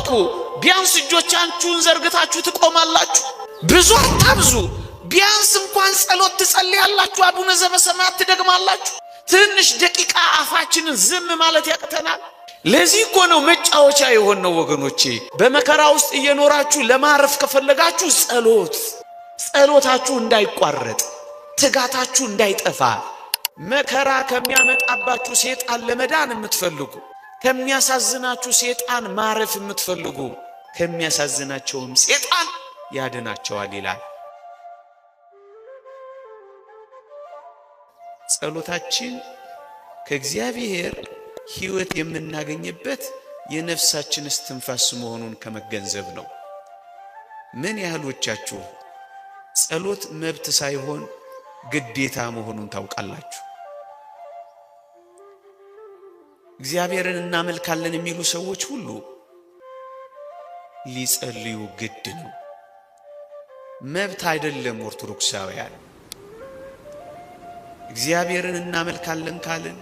ስትወድቁ ቢያንስ እጆቻችሁን ዘርግታችሁ ትቆማላችሁ። ብዙ አታብዙ። ቢያንስ እንኳን ጸሎት ትጸልያላችሁ። አቡነ ዘበሰማያት ትደግማላችሁ። ትንሽ ደቂቃ አፋችንን ዝም ማለት ያቅተናል። ለዚህ እኮ ነው መጫወቻ የሆነው ወገኖቼ። በመከራ ውስጥ እየኖራችሁ ለማረፍ ከፈለጋችሁ ጸሎታችሁ እንዳይቋረጥ፣ ትጋታችሁ እንዳይጠፋ፣ መከራ ከሚያመጣባችሁ ሰይጣን ለመዳን የምትፈልጉ፣ ከሚያሳዝናችሁ ሰይጣን ማረፍ የምትፈልጉ፣ ከሚያሳዝናቸውም ሰይጣን ያድናቸዋል ይላል። ጸሎታችን ከእግዚአብሔር ሕይወት የምናገኝበት የነፍሳችን እስትንፋስ መሆኑን ከመገንዘብ ነው። ምን ያህሎቻችሁ ጸሎት መብት ሳይሆን ግዴታ መሆኑን ታውቃላችሁ? እግዚአብሔርን እናመልካለን የሚሉ ሰዎች ሁሉ ሊጸልዩ ግድ ነው። መብት አይደለም። ኦርቶዶክሳውያን እግዚአብሔርን እናመልካለን ካልን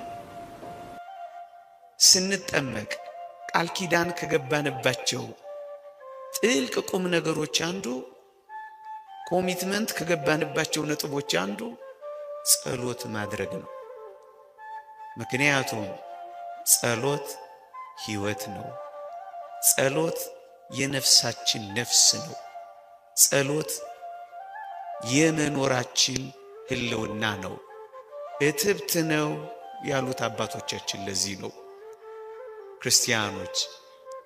ስንጠመቅ ቃል ኪዳን ከገባንባቸው ጥልቅ ቁም ነገሮች አንዱ፣ ኮሚትመንት ከገባንባቸው ነጥቦች አንዱ ጸሎት ማድረግ ነው። ምክንያቱም ጸሎት ሕይወት ነው። ጸሎት የነፍሳችን ነፍስ ነው። ጸሎት የመኖራችን ህልውና ነው። እትብት ነው ያሉት አባቶቻችን ለዚህ ነው። ክርስቲያኖች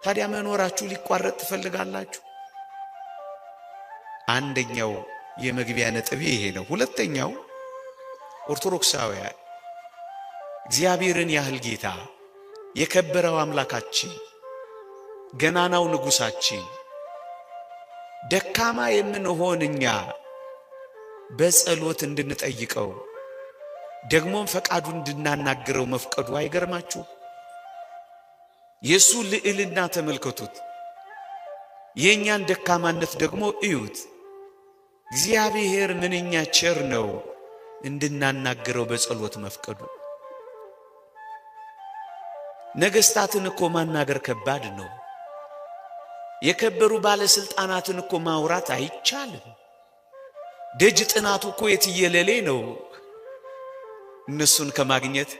ታዲያ መኖራችሁ ሊቋረጥ ትፈልጋላችሁ? አንደኛው የመግቢያ ነጥብ ይሄ ነው። ሁለተኛው ኦርቶዶክሳውያን እግዚአብሔርን ያህል ጌታ፣ የከበረው አምላካችን፣ ገናናው ንጉሳችን ደካማ የምንሆን እኛ በጸሎት እንድንጠይቀው ደግሞም ፈቃዱን እንድናናግረው መፍቀዱ አይገርማችሁ? የሱ ልዕልና ተመልከቱት። የኛን ደካማነት ደግሞ እዩት። እግዚአብሔር ምንኛ ቸር ነው እንድናናግረው በጸሎት መፍቀዱ። ነገስታትን እኮ ማናገር ከባድ ነው። የከበሩ ባለስልጣናትን እኮ ማውራት አይቻልም። ደጅ ጥናቱ እኮ የትየለሌ ነው። እነሱን ከማግኘት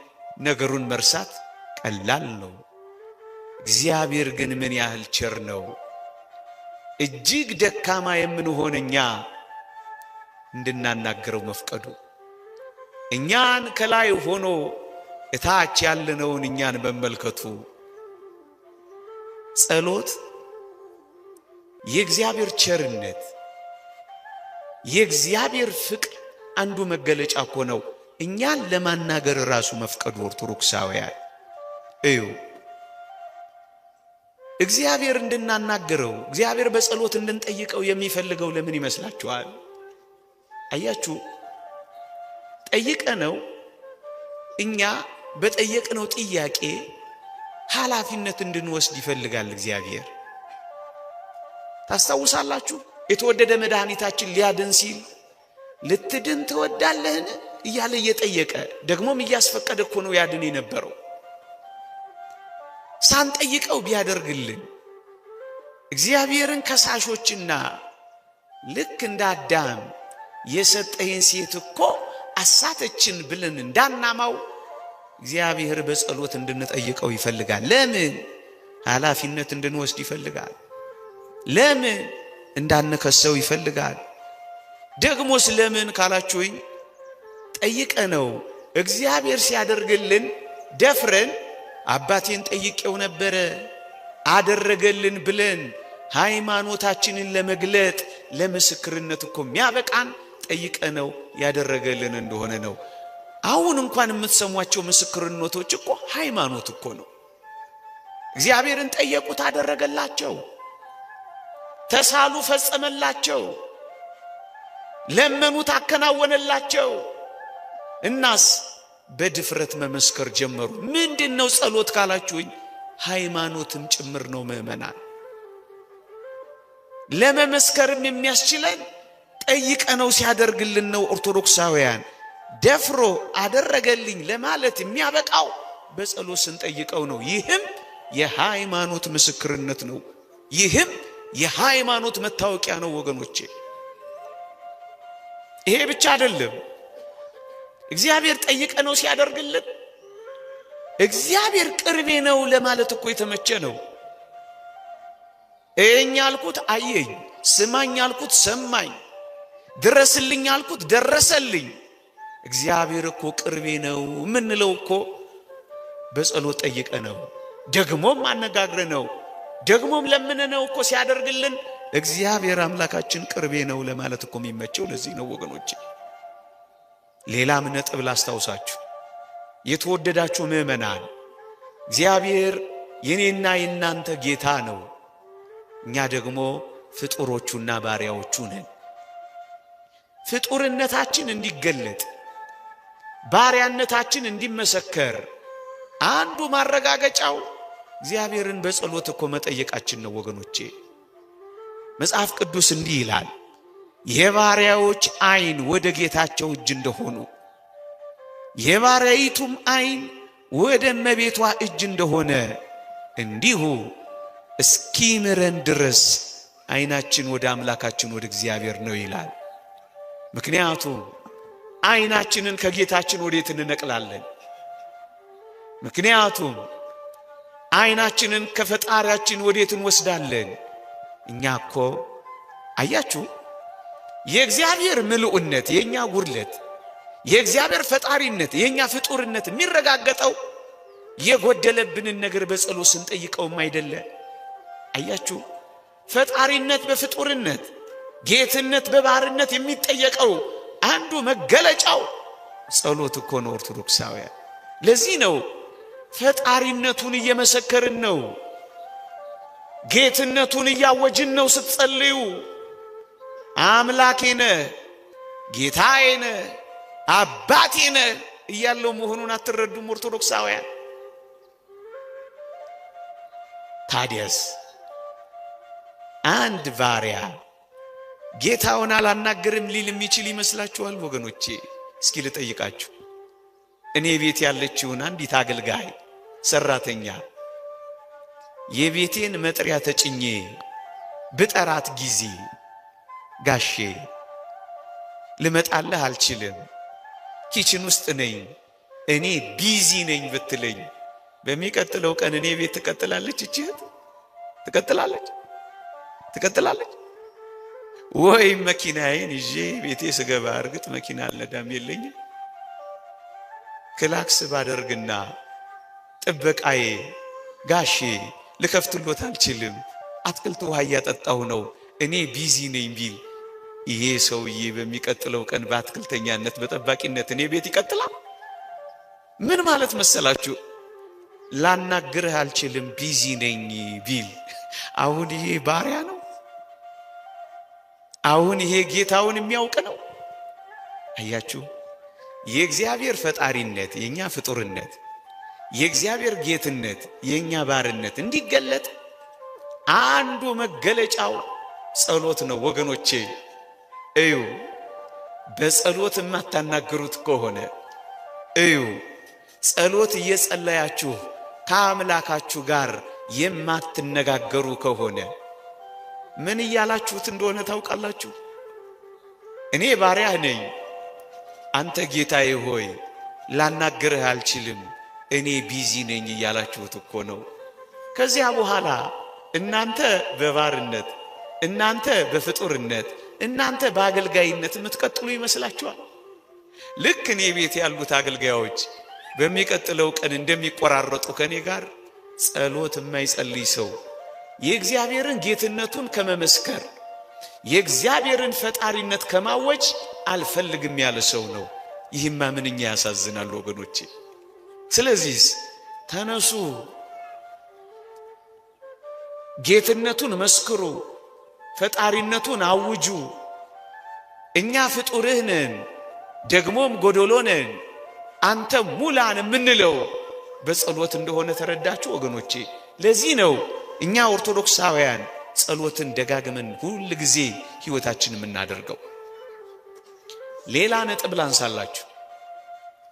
ነገሩን መርሳት ቀላል ነው። እግዚአብሔር ግን ምን ያህል ቸር ነው! እጅግ ደካማ የምንሆን እኛ እንድናናገረው መፍቀዱ፣ እኛን ከላይ ሆኖ እታች ያለነውን እኛን መመልከቱ። ጸሎት የእግዚአብሔር ቸርነት፣ የእግዚአብሔር ፍቅር አንዱ መገለጫ እኮ ነው። እኛን ለማናገር ራሱ መፍቀዱ። ኦርቶዶክሳውያን እዩ፣ እግዚአብሔር እንድናናገረው፣ እግዚአብሔር በጸሎት እንድንጠይቀው የሚፈልገው ለምን ይመስላችኋል? አያችሁ፣ ጠይቀነው እኛ በጠየቅነው ጥያቄ ኃላፊነት እንድንወስድ ይፈልጋል እግዚአብሔር። ታስታውሳላችሁ? የተወደደ መድኃኒታችን ሊያድን ሲል ልትድን ትወዳለህን እያለ እየጠየቀ ደግሞም እያስፈቀደ እኮ ነው ያድን የነበረው። ሳንጠይቀው ቢያደርግልን እግዚአብሔርን ከሳሾችና ልክ እንደ አዳም የሰጠህን ሴት እኮ አሳተችን ብለን እንዳናማው እግዚአብሔር በጸሎት እንድንጠይቀው ይፈልጋል። ለምን? ኃላፊነት እንድንወስድ ይፈልጋል። ለምን? እንዳንከሰው ይፈልጋል። ደግሞስ ለምን ካላችሁኝ ጠይቀነው እግዚአብሔር ሲያደርግልን ደፍረን አባቴን ጠይቄው ነበረ አደረገልን ብለን ሃይማኖታችንን ለመግለጥ ለምስክርነት እኮ የሚያበቃን ጠይቀነው ያደረገልን እንደሆነ ነው። አሁን እንኳን የምትሰሟቸው ምስክርነቶች እኮ ሃይማኖት እኮ ነው። እግዚአብሔርን ጠየቁት፣ አደረገላቸው። ተሳሉ፣ ፈጸመላቸው። ለመኑት፣ አከናወነላቸው። እናስ በድፍረት መመስከር ጀመሩ። ምንድነው ጸሎት ካላችሁኝ ሃይማኖትም ጭምር ነው። ምእመናን ለመመስከርም የሚያስችለን ጠይቀነው ሲያደርግልን ነው። ኦርቶዶክሳውያን ደፍሮ አደረገልኝ ለማለት የሚያበቃው በጸሎት ስንጠይቀው ነው። ይህም የሃይማኖት ምስክርነት ነው። ይህም የሃይማኖት መታወቂያ ነው ወገኖቼ። ይሄ ብቻ አይደለም። እግዚአብሔር ጠይቀ ነው ሲያደርግልን እግዚአብሔር ቅርቤ ነው ለማለት እኮ የተመቸ ነው። እኛ አልኩት አየኝ፣ ስማኝ አልኩት ሰማኝ፣ ድረስልኝ አልኩት ደረሰልኝ። እግዚአብሔር እኮ ቅርቤ ነው ምንለው እኮ በጸሎት ጠይቀ ነው፣ ደግሞም አነጋግረ ነው፣ ደግሞም ለምን ነው እኮ ሲያደርግልን እግዚአብሔር አምላካችን ቅርቤ ነው ለማለት እኮ የሚመቸው ለዚህ ነው ወገኖቼ። ሌላም ነጥብ ላስታውሳችሁ የተወደዳችሁ ምእመናን፣ እግዚአብሔር የኔና የናንተ ጌታ ነው። እኛ ደግሞ ፍጡሮቹና ባሪያዎቹ ነን። ፍጡርነታችን እንዲገለጥ ባሪያነታችን እንዲመሰከር አንዱ ማረጋገጫው እግዚአብሔርን በጸሎት እኮ መጠየቃችን ነው ወገኖቼ። መጽሐፍ ቅዱስ እንዲህ ይላል፣ የባሪያዎች ዓይን ወደ ጌታቸው እጅ እንደሆኑ የባሪያይቱም ዓይን ወደ እመቤቷ እጅ እንደሆነ እንዲሁ እስኪምረን ድረስ ዓይናችን ወደ አምላካችን ወደ እግዚአብሔር ነው ይላል። ምክንያቱም ዓይናችንን ከጌታችን ወዴት እንነቅላለን? ምክንያቱም ዓይናችንን ከፈጣሪያችን ወዴት እንወስዳለን? እኛ እኮ አያችሁ የእግዚአብሔር ምልኡነት የኛ ጉድለት፣ የእግዚአብሔር ፈጣሪነት የኛ ፍጡርነት የሚረጋገጠው የጎደለብንን ነገር በጸሎት ስንጠይቀውም አይደለ? አያችሁ ፈጣሪነት በፍጡርነት ጌትነት በባህርነት የሚጠየቀው አንዱ መገለጫው ጸሎት እኮ ነው ኦርቶዶክሳውያን። ለዚህ ነው ፈጣሪነቱን እየመሰከርን ነው፣ ጌትነቱን እያወጅን ነው። ስትጸልዩ አምላኬ ነህ፣ ጌታዬ ነህ፣ አባቴ ነህ እያለው መሆኑን አትረዱም ኦርቶዶክሳውያን? ታዲያስ አንድ ባሪያ ጌታውን አላናገርም ሊል የሚችል ይመስላችኋል ወገኖቼ? እስኪ ልጠይቃችሁ። እኔ ቤት ያለችውን አንዲት አገልጋይ ሰራተኛ የቤቴን መጥሪያ ተጭኜ ብጠራት ጊዜ ጋሼ ልመጣልህ አልችልም፣ ኪችን ውስጥ ነኝ፣ እኔ ቢዚ ነኝ ብትለኝ በሚቀጥለው ቀን እኔ ቤት ትቀጥላለች? እቺት ትቀጥላለች? ወይ መኪናዬን ይዤ ቤቴ ስገባ እርግጥ መኪና አልነዳም የለኝም፣ ክላክስ ባደርግና ጥበቃዬ ጋሼ ልከፍትሎት አልችልም፣ አትክልት ውሃ እያጠጣሁ ነው፣ እኔ ቢዚ ነኝ ቢል ይሄ ሰውዬ በሚቀጥለው ቀን በአትክልተኛነት በጠባቂነት እኔ ቤት ይቀጥላል? ምን ማለት መሰላችሁ? ላናግርህ አልችልም ቢዚ ነኝ ቢል አሁን ይሄ ባሪያ ነው? አሁን ይሄ ጌታውን የሚያውቅ ነው? አያችሁ የእግዚአብሔር ፈጣሪነት የኛ ፍጡርነት፣ የእግዚአብሔር ጌትነት የኛ ባርነት እንዲገለጥ አንዱ መገለጫው ጸሎት ነው ወገኖቼ። እዩ በጸሎት የማታናግሩት ከሆነ እዩ ጸሎት እየጸለያችሁ ከአምላካችሁ ጋር የማትነጋገሩ ከሆነ ምን እያላችሁት እንደሆነ ታውቃላችሁ? እኔ ባሪያህ ነኝ፣ አንተ ጌታዬ ሆይ ላናግርህ አልችልም፣ እኔ ቢዚ ነኝ እያላችሁት እኮ ነው። ከዚያ በኋላ እናንተ በባርነት፣ እናንተ በፍጡርነት፣ እናንተ በአገልጋይነት የምትቀጥሉ ይመስላችኋል? ልክ እኔ ቤት ያሉት አገልጋዮች በሚቀጥለው ቀን እንደሚቆራረጡ ከኔ ጋር ጸሎት የማይጸልይ ሰው የእግዚአብሔርን ጌትነቱን ከመመስከር የእግዚአብሔርን ፈጣሪነት ከማወጅ አልፈልግም ያለ ሰው ነው። ይህማ ምንኛ ያሳዝናል ወገኖቼ። ስለዚህ ተነሱ፣ ጌትነቱን መስክሩ፣ ፈጣሪነቱን አውጁ። እኛ ፍጡርህ ነን፣ ደግሞም ጎዶሎ ነን፣ አንተ ሙላን የምንለው በጸሎት እንደሆነ ተረዳችሁ ወገኖቼ። ለዚህ ነው እኛ ኦርቶዶክሳውያን ጸሎትን ደጋግመን ሁሉ ጊዜ ህይወታችን የምናደርገው። ሌላ ነጥብ ላንሳላችሁ።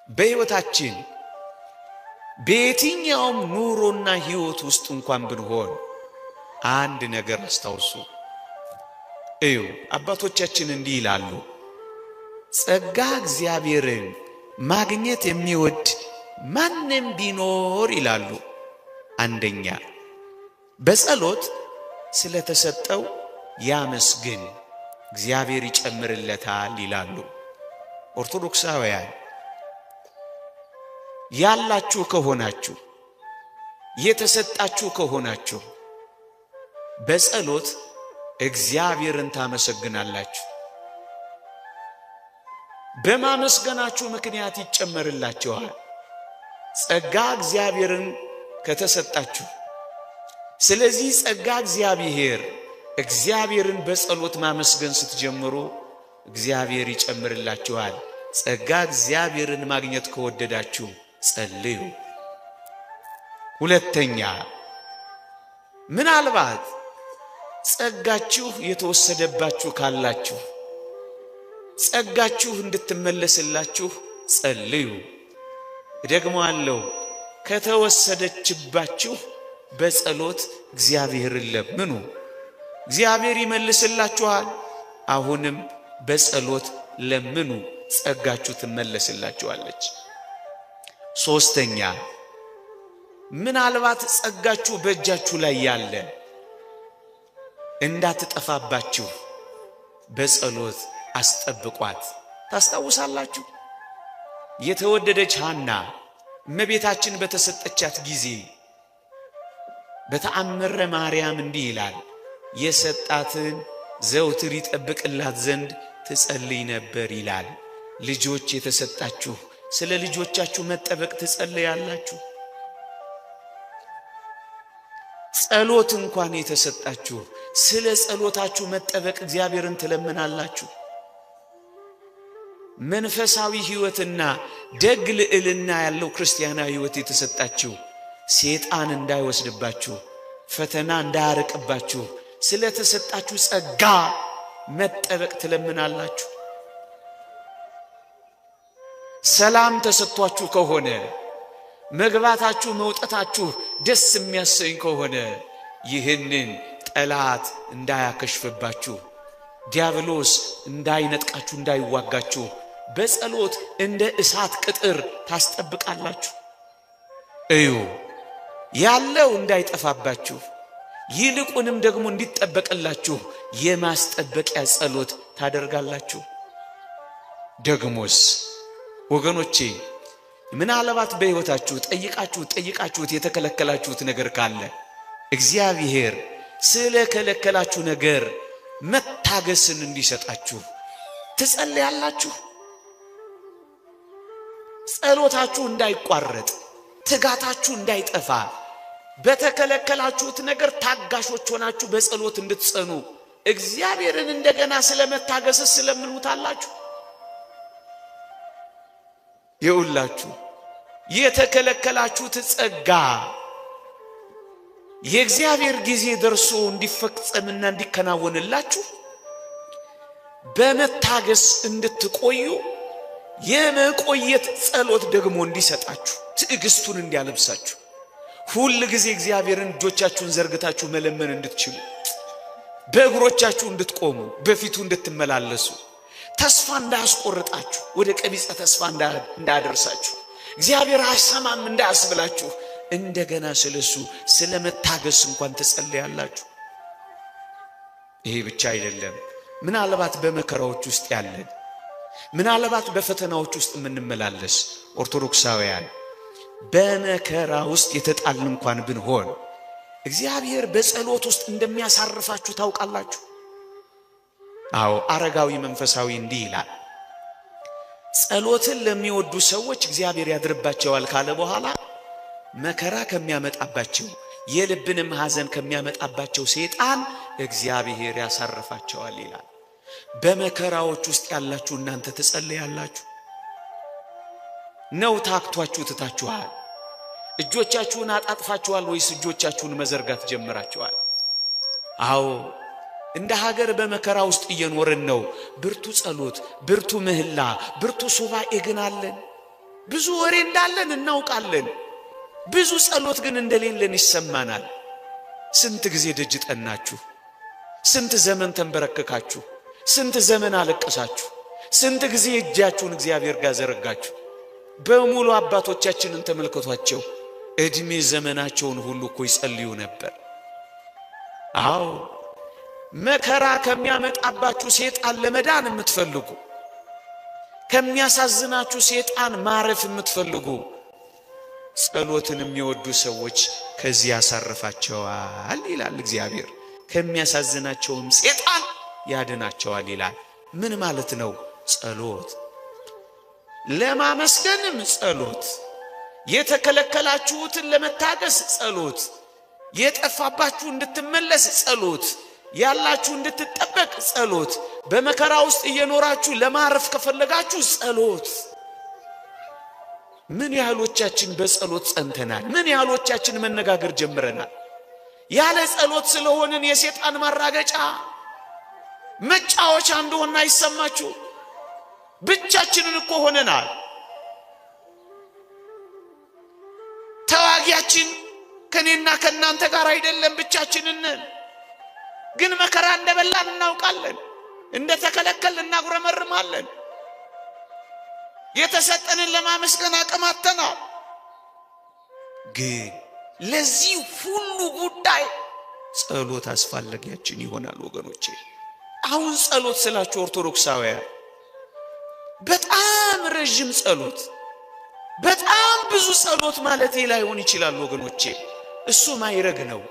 በህይወታችን በየትኛውም ኑሮና ህይወት ውስጥ እንኳን ብንሆን አንድ ነገር አስታውሱ። እዩ አባቶቻችን እንዲህ ይላሉ፣ ጸጋ እግዚአብሔርን ማግኘት የሚወድ ማንም ቢኖር ይላሉ፣ አንደኛ በጸሎት ስለተሰጠው ያመስግን እግዚአብሔር ይጨምርለታል ይላሉ። ኦርቶዶክሳውያን ያላችሁ ከሆናችሁ የተሰጣችሁ ከሆናችሁ በጸሎት እግዚአብሔርን ታመሰግናላችሁ። በማመስገናችሁ ምክንያት ይጨመርላችኋል። ጸጋ እግዚአብሔርን ከተሰጣችሁ ስለዚህ ጸጋ እግዚአብሔርን በጸሎት ማመስገን ስትጀምሩ እግዚአብሔር ይጨምርላችኋል። ጸጋ እግዚአብሔርን ማግኘት ከወደዳችሁ ጸልዩ። ሁለተኛ ምናልባት ጸጋችሁ የተወሰደባችሁ ካላችሁ ጸጋችሁ እንድትመለስላችሁ ጸልዩ። ደግሞ አለው ከተወሰደችባችሁ በጸሎት እግዚአብሔርን ለምኑ፣ እግዚአብሔር ይመልስላችኋል። አሁንም በጸሎት ለምኑ፣ ጸጋችሁ ትመለስላችኋለች። ሶስተኛ ምናልባት ጸጋችሁ በእጃችሁ ላይ ያለ እንዳትጠፋባችሁ በጸሎት አስጠብቋት። ታስታውሳላችሁ የተወደደች ሐና እመቤታችን በተሰጠቻት ጊዜ በተአምረ ማርያም እንዲህ ይላል፣ የሰጣትን ዘውትር ይጠብቅላት ዘንድ ትጸልይ ነበር ይላል። ልጆች የተሰጣችሁ ስለ ልጆቻችሁ መጠበቅ ትጸልያላችሁ። ጸሎት እንኳን የተሰጣችሁ ስለ ጸሎታችሁ መጠበቅ እግዚአብሔርን ትለምናላችሁ። መንፈሳዊ ሕይወትና ደግ ልዕልና ያለው ክርስቲያናዊ ሕይወት የተሰጣችሁ ሰይጣን እንዳይወስድባችሁ፣ ፈተና እንዳያርቅባችሁ ስለ ተሰጣችሁ ጸጋ መጠበቅ ትለምናላችሁ። ሰላም ተሰጥቷችሁ ከሆነ መግባታችሁ መውጣታችሁ ደስ የሚያሰኝ ከሆነ ይህንን ጠላት እንዳያከሽፍባችሁ፣ ዲያብሎስ እንዳይነጥቃችሁ፣ እንዳይዋጋችሁ በጸሎት እንደ እሳት ቅጥር ታስጠብቃላችሁ። እዩ ያለው እንዳይጠፋባችሁ ይልቁንም ደግሞ እንዲጠበቅላችሁ የማስጠበቂያ ጸሎት ታደርጋላችሁ። ደግሞስ ወገኖቼ ምናልባት በሕይወታችሁ ጠይቃችሁት የተከለከላችሁት ነገር ካለ እግዚአብሔር ስለ ከለከላችሁ ነገር መታገስን እንዲሰጣችሁ ትጸልያላችሁ። ጸሎታችሁ እንዳይቋረጥ፣ ትጋታችሁ እንዳይጠፋ በተከለከላችሁት ነገር ታጋሾች ሆናችሁ በጸሎት እንድትጸኑ እግዚአብሔርን እንደገና ስለመታገስ ስለምኑታላችሁ። ይውላችሁ የተከለከላችሁት ጸጋ የእግዚአብሔር ጊዜ ደርሶ እንዲፈጸምና እንዲከናወንላችሁ በመታገስ እንድትቆዩ የመቆየት ጸሎት ደግሞ እንዲሰጣችሁ ትዕግስቱን እንዲያለብሳችሁ ሁሉ ጊዜ እግዚአብሔርን እጆቻችሁን ዘርግታችሁ መለመን እንድትችሉ በእግሮቻችሁ እንድትቆሙ በፊቱ እንድትመላለሱ ተስፋ እንዳያስቆርጣችሁ ወደ ቀቢጸ ተስፋ እንዳያደርሳችሁ እግዚአብሔር አይሰማም እንዳያስብላችሁ እንደገና ስለሱ ስለመታገስ እንኳን ትጸልያላችሁ። ይሄ ብቻ አይደለም። ምናልባት በመከራዎች ውስጥ ያለን ምናልባት በፈተናዎች ውስጥ የምንመላለስ ኦርቶዶክሳውያን በመከራ ውስጥ የተጣልን እንኳን ብንሆን እግዚአብሔር በጸሎት ውስጥ እንደሚያሳርፋችሁ ታውቃላችሁ። አዎ አረጋዊ መንፈሳዊ እንዲህ ይላል፣ ጸሎትን ለሚወዱ ሰዎች እግዚአብሔር ያድርባቸዋል ካለ በኋላ መከራ ከሚያመጣባቸው የልብንም ሐዘን ከሚያመጣባቸው ሰይጣን እግዚአብሔር ያሳርፋቸዋል ይላል። በመከራዎች ውስጥ ያላችሁ እናንተ ትጸልያላችሁ ነው? ታክቷችሁ ትታችኋል? እጆቻችሁን አጣጥፋችኋል ወይስ እጆቻችሁን መዘርጋት ጀምራችኋል? አዎ እንደ ሀገር በመከራ ውስጥ እየኖርን ነው። ብርቱ ጸሎት፣ ብርቱ ምህላ፣ ብርቱ ሱባኤ ግን አለን። ብዙ ወሬ እንዳለን እናውቃለን። ብዙ ጸሎት ግን እንደሌለን ይሰማናል። ስንት ጊዜ ደጅ ጠናችሁ? ስንት ዘመን ተንበረከካችሁ? ስንት ዘመን አለቀሳችሁ? ስንት ጊዜ እጃችሁን እግዚአብሔር ጋር ዘረጋችሁ? በሙሉ አባቶቻችንን ተመልከቷቸው። እድሜ ዘመናቸውን ሁሉ እኮ ይጸልዩ ነበር። አዎ መከራ ከሚያመጣባችሁ ሰይጣን ለመዳን የምትፈልጉ፣ ከሚያሳዝናችሁ ሰይጣን ማረፍ የምትፈልጉ ጸሎትን የሚወዱ ሰዎች ከዚህ ያሳርፋቸዋል ይላል እግዚአብሔር። ከሚያሳዝናቸውም ሰይጣን ያድናቸዋል ይላል። ምን ማለት ነው? ጸሎት ለማመስገንም ጸሎት፣ የተከለከላችሁትን ለመታገስ ጸሎት፣ የጠፋባችሁ እንድትመለስ ጸሎት፣ ያላችሁ እንድትጠበቅ ጸሎት፣ በመከራ ውስጥ እየኖራችሁ ለማረፍ ከፈለጋችሁ ጸሎት። ምን ያህሎቻችን በጸሎት ጸንተናል? ምን ያህሎቻችን መነጋገር ጀምረናል? ያለ ጸሎት ስለሆንን የሰይጣን ማራገጫ መጫወቻ እንደሆነ አይሰማችሁ? ብቻችንን እኮ ሆነናል። ተዋጊያችን ከኔና ከናንተ ጋር አይደለም፣ ብቻችንን ነን። ግን መከራ እንደበላን እናውቃለን፣ እንደተከለከልን እናጉረመርማለን። የተሰጠንን ለማመስገን አቅም አጥተናል። ግን ለዚህ ሁሉ ጉዳይ ጸሎት አስፈላጊያችን ይሆናል ወገኖቼ። አሁን ጸሎት ስላችሁ ኦርቶዶክሳውያን በጣም ረጅም ጸሎት፣ በጣም ብዙ ጸሎት ማለት ላይሆን ይችላል ወገኖቼ። እሱ ማይረግ ነው፣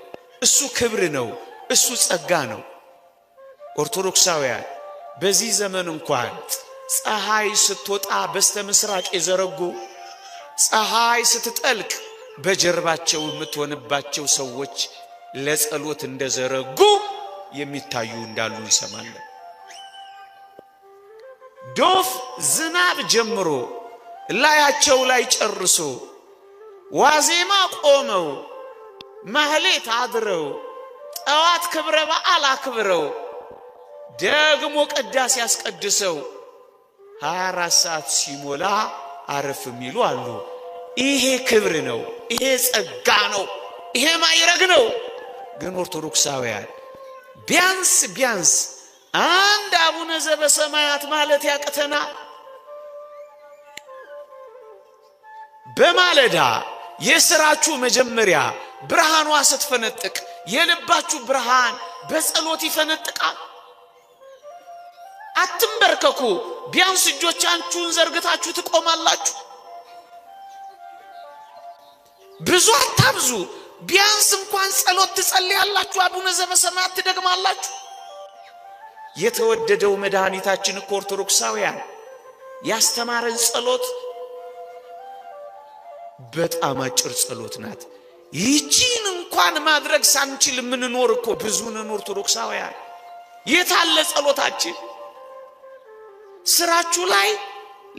እሱ ክብር ነው፣ እሱ ጸጋ ነው። ኦርቶዶክሳውያን በዚህ ዘመን እንኳን ፀሐይ ስትወጣ በስተምስራቅ የዘረጉ፣ ፀሐይ ስትጠልቅ በጀርባቸው የምትሆንባቸው ሰዎች ለጸሎት እንደዘረጉ የሚታዩ እንዳሉ እንሰማለን። ዶፍ ዝናብ ጀምሮ ላያቸው ላይ ጨርሶ ዋዜማ ቆመው ማህሌት አድረው ጠዋት ክብረ በዓል አክብረው ደግሞ ቅዳሴ ያስቀድሰው 24 ሰዓት ሲሞላ አረፍ የሚሉ አሉ። ይሄ ክብር ነው፣ ይሄ ጸጋ ነው፣ ይሄ ማይረግ ነው። ግን ኦርቶዶክሳውያን ቢያንስ አንድ አቡነ ዘበሰማያት ማለት ያቅተናል። በማለዳ የሥራችሁ መጀመሪያ ብርሃኗ ስትፈነጥቅ የልባችሁ ብርሃን በጸሎት ይፈነጥቃል። አትንበርከኩ፣ ቢያንስ እጆቻችሁን ዘርግታችሁ ትቆማላችሁ። ብዙ አታብዙ፣ ቢያንስ እንኳን ጸሎት ትጸልያላችሁ። አቡነ ዘበሰማያት ትደግማላችሁ። የተወደደው መድኃኒታችን እኮ ኦርቶዶክሳውያን ያስተማረን ጸሎት በጣም አጭር ጸሎት ናት። ይቺን እንኳን ማድረግ ሳንችል የምንኖር እኮ ብዙ ነን ኦርቶዶክሳውያን። የታለ ጸሎታችን? ስራችሁ ላይ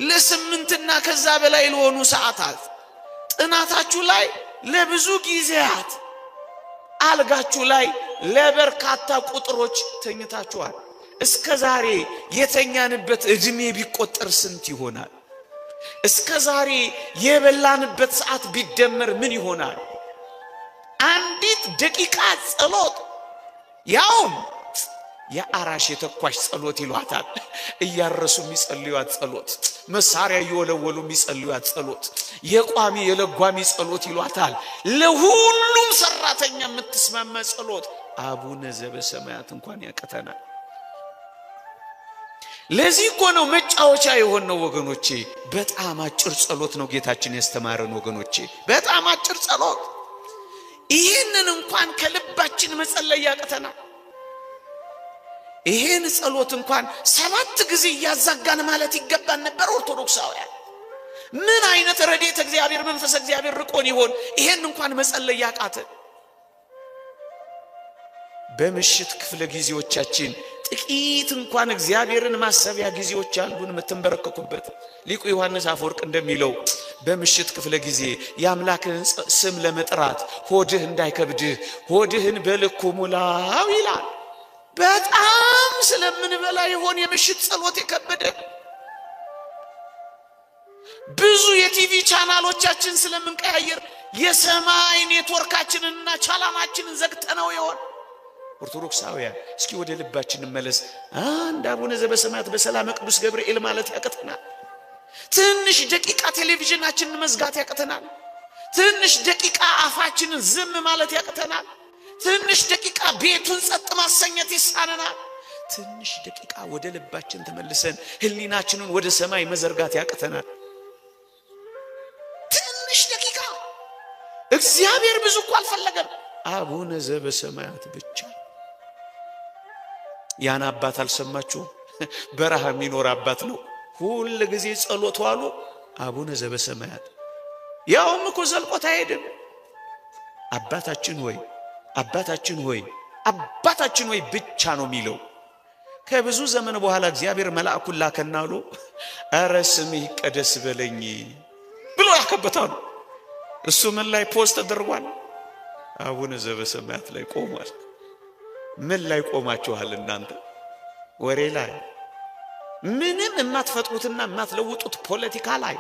ለስምንትና ከዛ በላይ ለሆኑ ሰዓታት፣ ጥናታችሁ ላይ ለብዙ ጊዜያት፣ አልጋችሁ ላይ ለበርካታ ቁጥሮች ተኝታችኋል። እስከ ዛሬ የተኛንበት እድሜ ቢቆጠር ስንት ይሆናል? እስከ ዛሬ የበላንበት ሰዓት ቢደመር ምን ይሆናል? አንዲት ደቂቃ ጸሎት፣ ያውም የአራሽ የተኳሽ ጸሎት ይሏታል። እያረሱ የሚጸልዩት ጸሎት፣ መሳሪያ እየወለወሉ የሚጸልዩት ጸሎት፣ የቋሚ የለጓሚ ጸሎት ይሏታል። ለሁሉም ሰራተኛ የምትስማማ ጸሎት አቡነ ዘበሰማያት እንኳን ያቀተናል። ለዚህ እኮ ነው መጫወቻ የሆነው ወገኖቼ። በጣም አጭር ጸሎት ነው ጌታችን ያስተማረን ወገኖቼ፣ በጣም አጭር ጸሎት። ይህንን እንኳን ከልባችን መጸለይ ያቀተናል። ይሄን ጸሎት እንኳን 7 ጊዜ ያዛጋን ማለት ይገባን ነበር ኦርቶዶክሳውያን። ምን አይነት ረድኤተ እግዚአብሔር መንፈስ እግዚአብሔር ርቆን ይሆን ይሄን እንኳን መጸለይ ያቃተን? በምሽት ክፍለ ጊዜዎቻችን ጥቂት እንኳን እግዚአብሔርን ማሰቢያ ጊዜዎች አሉን የምትንበረከኩበት። ሊቁ ዮሐንስ አፈወርቅ እንደሚለው በምሽት ክፍለ ጊዜ የአምላክን ስም ለመጥራት ሆድህ እንዳይከብድህ ሆድህን በልኩ ሙላው ይላል። በጣም ስለምንበላ ይሆን የምሽት ጸሎት የከበደ? ብዙ የቲቪ ቻናሎቻችን ስለምንቀያየር የሰማይ ኔትወርካችንንና ቻናላችንን ዘግተነው ይሆን? ኦርቶዶክሳውያን እስኪ ወደ ልባችን እንመለስ። አንድ አቡነ ዘበሰማያት በሰላመ ቅዱስ ገብርኤል ማለት ያቅተናል። ትንሽ ደቂቃ ቴሌቪዥናችንን መዝጋት ያቅተናል። ትንሽ ደቂቃ አፋችንን ዝም ማለት ያቅተናል። ትንሽ ደቂቃ ቤቱን ጸጥ ማሰኘት ይሳነናል። ትንሽ ደቂቃ ወደ ልባችን ተመልሰን ህሊናችንን ወደ ሰማይ መዘርጋት ያቅተናል። ትንሽ ደቂቃ እግዚአብሔር ብዙ እኮ አልፈለገም። አቡነ ዘበሰማያት ብቻ። ያን አባት አልሰማችሁ? በረሃ የሚኖር አባት ነው። ሁሉ ጊዜ ጸሎቱ አሉ አቡነ ዘበሰማያት። ያውም እኮ ዘልቆት አይሄድም። አባታችን ሆይ አባታችን ሆይ አባታችን ሆይ ብቻ ነው የሚለው። ከብዙ ዘመን በኋላ እግዚአብሔር መልአኩን ላከና አሉ ኧረ ስምህ ይቀደስ በለኝ ብሎ ያከበታሉ። እሱ ምን ላይ ፖስት ተደርጓል? አቡነ ዘበሰማያት ላይ ቆሟል። ምን ላይ ቆማችኋል እናንተ? ወሬ ላይ፣ ምንም የማትፈጥሩትና የማትለውጡት ፖለቲካ ላይ፣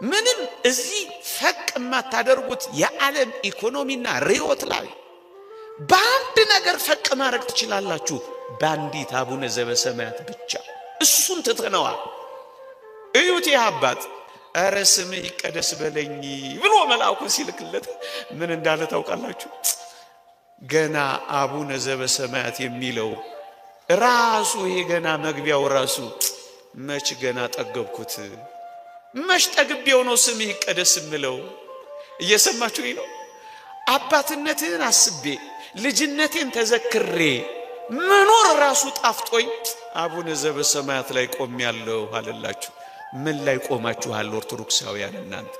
ምንም እዚህ ፈቅ የማታደርጉት የዓለም ኢኮኖሚና ርዕዮት ላይ በአንድ ነገር ፈቅ ማድረግ ትችላላችሁ፣ በአንዲት አቡነ ዘበሰማያት ብቻ። እሱን ትተነዋል። እዩት ይህ አባት ኧረ ስምህ ይቀደስ በለኝ ብሎ መልአኩን ሲልክለት ምን እንዳለ ታውቃላችሁ? ገና አቡነ ዘበሰማያት የሚለው ራሱ ይሄ ገና መግቢያው ራሱ መች ገና ጠገብኩት፣ መች ጠግቤው ነው ስምህ ይቀደስ ምለው። እየሰማችሁ ነው? አባትነትን አስቤ ልጅነቴን ተዘክሬ መኖር ራሱ ጣፍጦኝ አቡነ ዘበሰማያት ላይ ቆሜያለሁ አለላችሁ። ምን ላይ ቆማችኋል ኦርቶዶክሳውያን እናንተ?